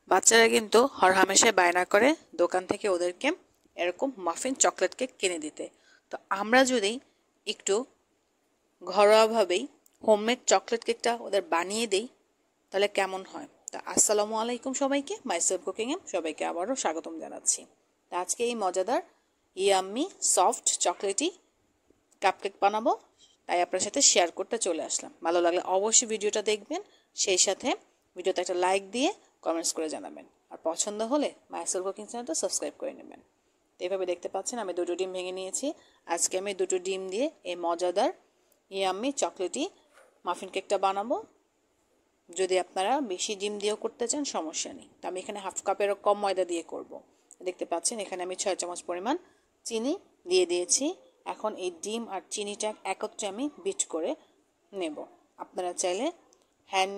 বাচ্চারা কিন্তু হরহামেশাই বায়না করে দোকান থেকে ওদেরকে এরকম মাফিন চকলেট কেক কিনে দিতে। তো আমরা যদি একটু ঘরোয়াভাবেই হোমমেড চকলেট কেকটা ওদের বানিয়ে দেই তাহলে কেমন হয়। তা আসসালামু আলাইকুম সবাইকে, মাইসেলফ কুকিংয়ে সবাইকে আবারও স্বাগতম জানাচ্ছি। তা আজকে এই মজাদার ইয়াম্মি সফট চকলেটি কাপকেক বানাবো, তাই আপনার সাথে শেয়ার করতে চলে আসলাম। ভালো লাগলে অবশ্যই ভিডিওটা দেখবেন, সেই সাথে ভিডিওতে একটা লাইক দিয়ে কমেন্টস করে জানাবেন, আর পছন্দ হলে মাইসেলফ কুকিং চ্যানেলটা সাবস্ক্রাইব করে নেবেন। তো এইভাবে দেখতে পাচ্ছেন আমি দুটো ডিম ভেঙে নিয়েছি। আজকে আমি দুটো ডিম দিয়ে এই মজাদার ইয়াম্মি চকলেটি মাফিন কেকটা বানাবো। যদি আপনারা বেশি ডিম দিয়েও করতে চান সমস্যা নেই। তো আমি এখানে হাফ কাপেরও কম ময়দা দিয়ে করব। দেখতে পাচ্ছেন এখানে আমি 6 চামচ পরিমাণ চিনি দিয়ে দিয়েছি। এখন এই ডিম আর চিনিটা একত্রে আমি বিট করে নেব। আপনারা চাইলে হ্যান্ড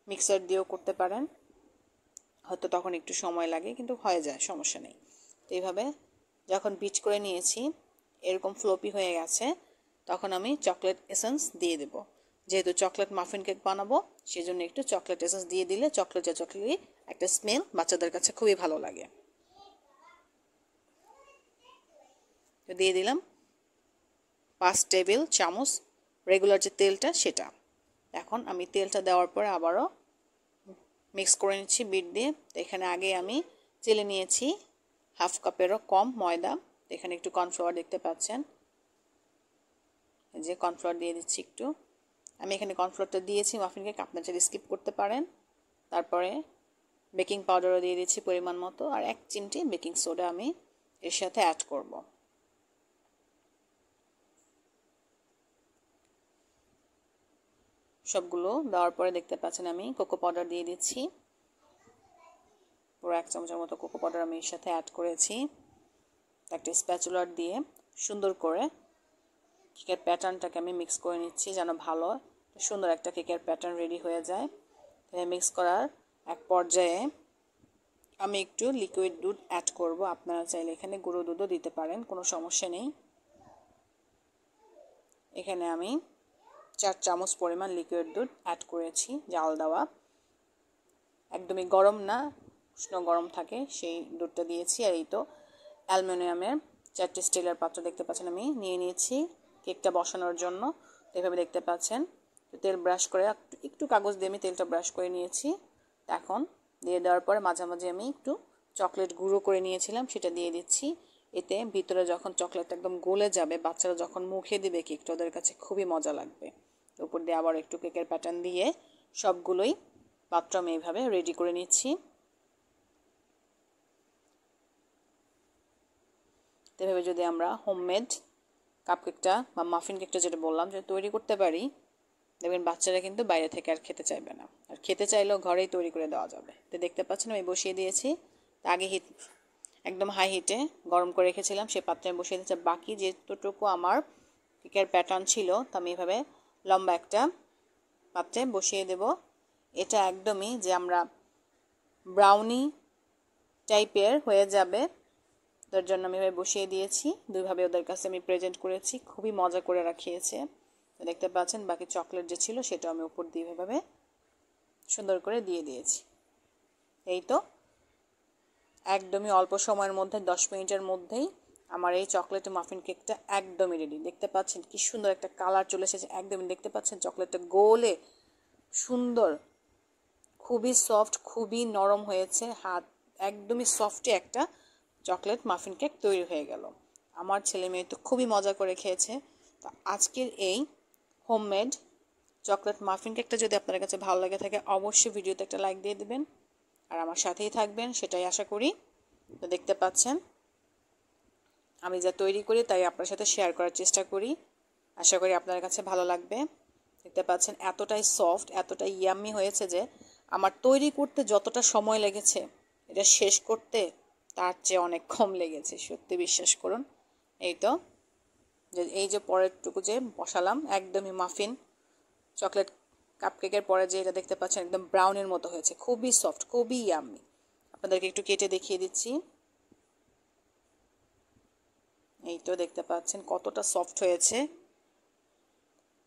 মিক্সার দিয়েও করতে পারেন, হয়তো তখন একটু সময় লাগে কিন্তু হয়ে যায়, সমস্যা নেই। তো এইভাবে যখন বিট করে নিয়েছি এরকম ফ্লোপি হয়ে গেছে, তখন আমি চকলেট এসেন্স দিয়ে দেব। যেহেতু চকলেট মাফিন কেক বানাবো সেজন্য একটু চকলেট এসেন্স দিয়ে দিলে চকলেটি একটা স্মেল বাচ্চাদের কাছে খুবই ভালো লাগে। তো দিয়ে দিলাম 5 টেবিল চামচ রেগুলার যে তেলটা সেটা। এখন আমি তেলটা দেওয়ার পরে আবারও মিক্স করে নিচ্ছি বিট দিয়ে। তো এখানে আগে আমি চেলে নিয়েছি হাফ কাপেরও কম ময়দা। এখানে একটু কর্নফ্লাওয়ার দেখতে পাচ্ছেন, এই যে কর্নফ্লাওয়ার দিয়ে দিচ্ছি একটু। আমি এখানে কর্নফ্লাওয়ারটা দিয়েছি মাফিন কেক, আপনারা চাইলে স্কিপ করতে পারেন। তারপরে বেকিং পাউডারও দিয়ে দিচ্ছি পরিমাণ মতো, আর 1 চিমটি বেকিং সোডা আমি এর সাথে অ্যাড করব। সবগুলো দেওয়ার পরে দেখতে পাচ্ছেন আমি কোকো পাউডার দিয়ে দিচ্ছি। পুরো 1 চামচের মতো কোকো পাউডার আমি এর সাথে অ্যাড করেছি। একটা স্প্যাচুলার দিয়ে সুন্দর করে কেকের প্যাটার্নটাকে আমি মিক্স করে নিচ্ছি, যেন ভালো সুন্দর একটা কেকের প্যাটার্ন রেডি হয়ে যায়। মিক্স করার এক পর্যায়ে আমি একটু লিকুইড দুধ অ্যাড করব। আপনারা চাইলে এখানে গুঁড়ো দুধও দিতে পারেন, কোনো সমস্যা নেই। এখানে আমি 4 চামচ পরিমাণ লিকুইড দুধ অ্যাড করেছি, জাল দেওয়া, একদমই গরম না, উষ্ণ গরম থাকে সেই দুধটা দিয়েছি। আর এই তো অ্যালুমিনিয়ামের 4টি স্টিলের পাত্র দেখতে পাচ্ছেন আমি নিয়ে নিয়েছি কেকটা বসানোর জন্য। তো এভাবে দেখতে পাচ্ছেন তেল ব্রাশ করে একটু কাগজ দিয়ে আমি তেলটা ব্রাশ করে নিয়েছি। এখন দিয়ে দেওয়ার পরে মাঝামাঝি আমি একটু চকলেট গুঁড়ো করে নিয়েছিলাম সেটা দিয়ে দিচ্ছি। এতে ভিতরে যখন চকলেটটা একদম গলে যাবে, বাচ্চারা যখন মুখে দিবে কেকটা ওদের কাছে খুবই মজা লাগবে। উপর দিয়ে আবার একটু কেকের প্যাটার্ন দিয়ে সবগুলোই পাত্র আমি এইভাবে রেডি করে নিচ্ছি। এভাবে যদি আমরা হোমমেড কাপকেকটা বা মাফিন কেকটা যেটা বললাম যে তৈরি করতে পারি, দেখবেন বাচ্চারা কিন্তু বাইরে থেকে আর খেতে চাইবে না, আর খেতে চাইলেও ঘরেই তৈরি করে দেওয়া যাবে। তো দেখতে পাচ্ছেন আমি বসিয়ে দিয়েছি। আগে একদম হাই হিটে গরম করে রেখেছিলাম, সে পাত্রে বসিয়ে দিয়েছি। বাকি যেটুকু আমার কেকের প্যাটার্ন ছিল তা আমি এভাবে লম্বা একটা পাত্রে বসিয়ে দেব। এটা একদমই যে আমরা ব্রাউনি টাইপের হয়ে যাবে, তার জন্য আমি এভাবে বসিয়ে দিয়েছি। দুইভাবে ওদের কাছে আমি প্রেজেন্ট করেছি, খুবই মজা করে রাখিয়েছে। দেখতে পাচ্ছেন বাকি চকলেট যে ছিল সেটা আমি উপর দিয়ে এভাবে সুন্দর করে দিয়ে দিয়েছি। এই তো একদমই অল্প সময়ের মধ্যে 10 মিনিটের মধ্যেই আমার এই চকলেট মাফিন কেকটা একদমই রেডি। দেখতে পাচ্ছেন কি সুন্দর একটা কালার চলে এসেছে, একদমই দেখতে পাচ্ছেন চকলেটটা গোলে সুন্দর, খুবই সফট, খুবই নরম হয়েছে। হাত একদমই সফটে একটা চকলেট মাফিন কেক তৈরি হয়ে গেল। আমার ছেলে মেয়ে তো খুবই মজা করে খেয়েছে। তো আজকের এই হোমমেড চকলেট মাফিন কেকটা যদি আপনার কাছে ভালো লাগে থাকে অবশ্যই ভিডিওতে একটা লাইক দিয়ে দেবেন, আর আমার সাথেই থাকবেন সেটাই আশা করি। তো দেখতে পাচ্ছেন আমি যা তৈরি করি তাই আপনার সাথে শেয়ার করার চেষ্টা করি, আশা করি আপনার কাছে ভালো লাগবে। দেখতে পাচ্ছেন এতটাই সফট, এতটাই ইয়াম্মি হয়েছে যে আমার তৈরি করতে যতটা সময় লেগেছে এটা শেষ করতে তার চেয়ে অনেক কম লেগেছে, সত্যি বিশ্বাস করুন। এই তো এই যে পরেরটুকু যে বসালাম একদমই মাফিন চকলেট কাপকেকের পরে যে এটা দেখতে পাচ্ছেন একদম ব্রাউনের মতো হয়েছে, খুবই সফট, খুবই ইয়াম্মি। আপনাদেরকে একটু কেটে দেখিয়ে দিচ্ছি। এই তো দেখতে পাচ্ছেন কতটা সফট হয়েছে।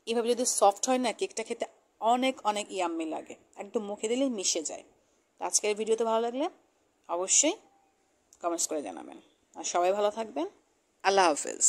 এভাবে যদি সফট হয় না কেকটা খেতে অনেক অনেক ইয়াম্মি লাগে, একদম মুখে দিলেই মিশে যায়। তো আজকের ভিডিওতে ভালো লাগলে অবশ্যই কমেন্টস করে জানাবেন। আর সবাই ভালো থাকবেন। আল্লাহ হাফেজ।